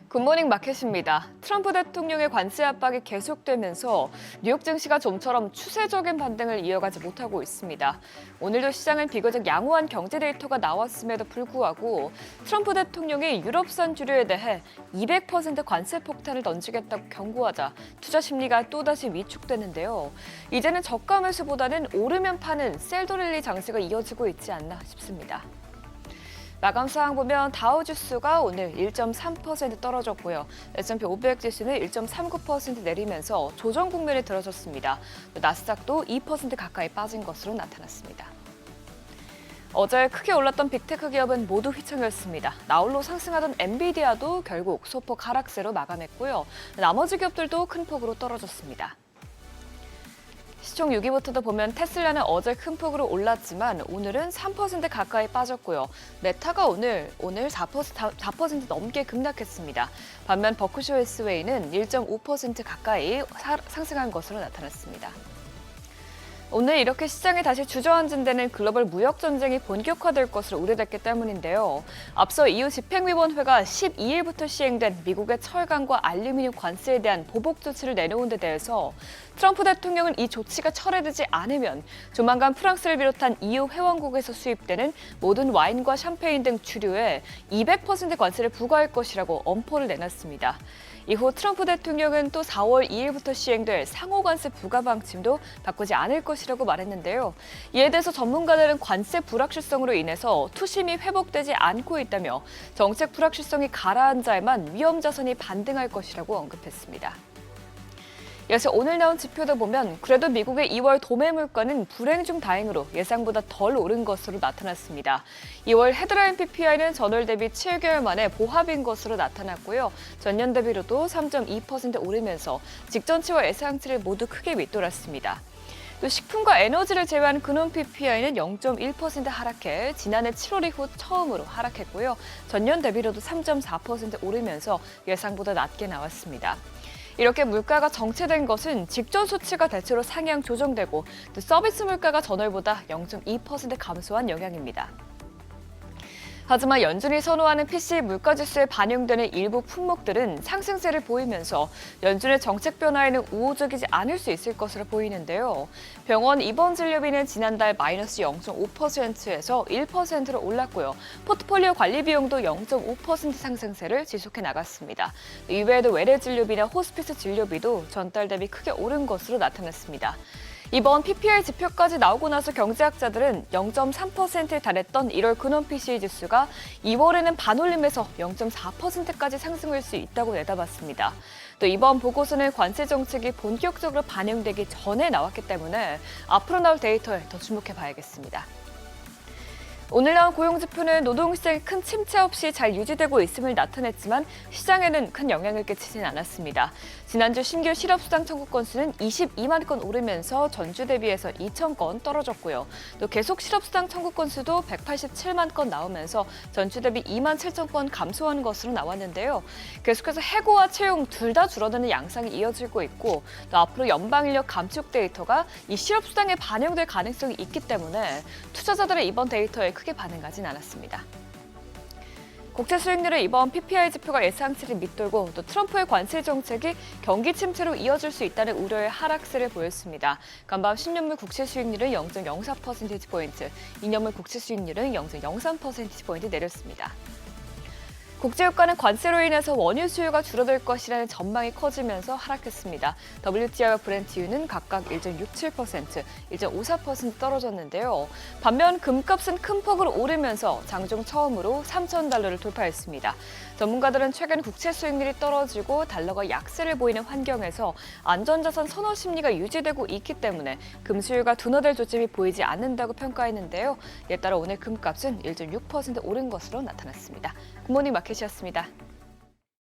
굿모닝 마켓입니다. 트럼프 대통령의 관세 압박이 계속되면서 뉴욕 증시가 좀처럼 추세적인 반등을 이어가지 못하고 있습니다. 오늘도 시장은 비교적 양호한 경제 데이터가 나왔음에도 불구하고 트럼프 대통령이 유럽산 주류에 대해 200% 관세 폭탄을 던지겠다고 경고하자 투자 심리가 또다시 위축되는데요. 이제는 저가 매수보다는 오르면 파는 셀도랠리 장세가 이어지고 있지 않나 싶습니다. 마감 사항 보면 다우지수가 오늘 1.3% 떨어졌고요. S&P 500 지수는 1.39% 내리면서 조정 국면에 들어섰습니다. 나스닥도 2% 가까이 빠진 것으로 나타났습니다. 어제 크게 올랐던 빅테크 기업은 모두 휘청였습니다. 나홀로 상승하던 엔비디아도 결국 소폭 하락세로 마감했고요. 나머지 기업들도 큰 폭으로 떨어졌습니다. 시총 6위부터도 보면 테슬라는 어제 큰 폭으로 올랐지만 오늘은 3% 가까이 빠졌고요. 메타가 오늘 4% 넘게 급락했습니다. 반면 버크셔 해스웨이는 1.5% 가까이 상승한 것으로 나타났습니다. 오늘 이렇게 시장에 다시 주저앉은 데는 글로벌 무역 전쟁이 본격화될 것으로 우려됐기 때문인데요. 앞서 EU 집행위원회가 12일부터 시행된 미국의 철강과 알루미늄 관세에 대한 보복 조치를 내놓은 데 대해서 트럼프 대통령은 이 조치가 철회되지 않으면 조만간 프랑스를 비롯한 EU 회원국에서 수입되는 모든 와인과 샴페인 등 주류에 200% 관세를 부과할 것이라고 엄포를 내놨습니다. 이후 트럼프 대통령은 또 4월 2일부터 시행될 상호관세 부과 방침도 바꾸지 않을 것이라고 말했는데요. 이에 대해서 전문가들은 관세 불확실성으로 인해서 투심이 회복되지 않고 있다며 정책 불확실성이 가라앉아야만 위험 자산이 반등할 것이라고 언급했습니다. 이어서 오늘 나온 지표도 보면 그래도 미국의 2월 도매 물가는 불행 중 다행으로 예상보다 덜 오른 것으로 나타났습니다. 2월 헤드라인 PPI는 전월 대비 7개월 만에 보합인 것으로 나타났고요. 전년 대비로도 3.2% 오르면서 직전치와 예상치를 모두 크게 밑돌았습니다. 또 식품과 에너지를 제외한 근원 PPI는 0.1% 하락해 지난해 7월 이후 처음으로 하락했고요. 전년 대비로도 3.4% 오르면서 예상보다 낮게 나왔습니다. 이렇게 물가가 정체된 것은 직전 수치가 대체로 상향 조정되고 또 서비스 물가가 전월보다 0.2% 감소한 영향입니다. 하지만 연준이 선호하는 PCE 물가지수에 반영되는 일부 품목들은 상승세를 보이면서 연준의 정책 변화에는 우호적이지 않을 수 있을 것으로 보이는데요. 병원 입원 진료비는 지난달 마이너스 0.5%에서 1%로 올랐고요. 포트폴리오 관리 비용도 0.5% 상승세를 지속해 나갔습니다. 이외에도 외래 진료비나 호스피스 진료비도 전달 대비 크게 오른 것으로 나타났습니다. 이번 PPI 지표까지 나오고 나서 경제학자들은 0.3%에 달했던 1월 근원 PCE 지수가 2월에는 반올림에서 0.4%까지 상승할 수 있다고 내다봤습니다. 또 이번 보고서는 관세 정책이 본격적으로 반영되기 전에 나왔기 때문에 앞으로 나올 데이터에 더 주목해 봐야겠습니다. 오늘 나온 고용지표는 노동시장이 큰 침체 없이 잘 유지되고 있음을 나타냈지만 시장에는 큰 영향을 끼치진 않았습니다. 지난주 신규 실업수당 청구 건수는 22만 건 오르면서 전주 대비해서 2천 건 떨어졌고요. 또 계속 실업수당 청구 건수도 187만 건 나오면서 전주 대비 2만 7천 건 감소한 것으로 나왔는데요. 계속해서 해고와 채용 둘 다 줄어드는 양상이 이어지고 있고 또 앞으로 연방인력 감축 데이터가 이 실업수당에 반영될 가능성이 있기 때문에 투자자들의 이번 데이터에 크게 반응하진 않았습니다. 국채 수익률의 이번 PPI 지표가 예상치를 밑돌고 또 트럼프의 관세 정책이 경기 침체로 이어질 수 있다는 우려의 하락세를 보였습니다. 간밤 10년물 국채 수익률은 0.04%포인트, 2년물 국채 수익률은 0.03%포인트 내렸습니다. 국제유가는 관세로 인해서 원유 수요가 줄어들 것이라는 전망이 커지면서 하락했습니다. WTI와 브렌트유는 각각 1.67%, 1.54% 떨어졌는데요. 반면 금값은 큰 폭으로 오르면서 장중 처음으로 3,000달러를 돌파했습니다. 전문가들은 최근 국채 수익률이 떨어지고 달러가 약세를 보이는 환경에서 안전자산 선호 심리가 유지되고 있기 때문에 금 수요가 둔화될 조짐이 보이지 않는다고 평가했는데요. 이에 따라 오늘 금값은 1.6% 오른 것으로 나타났습니다. 굿모닝 마켓이었습니다.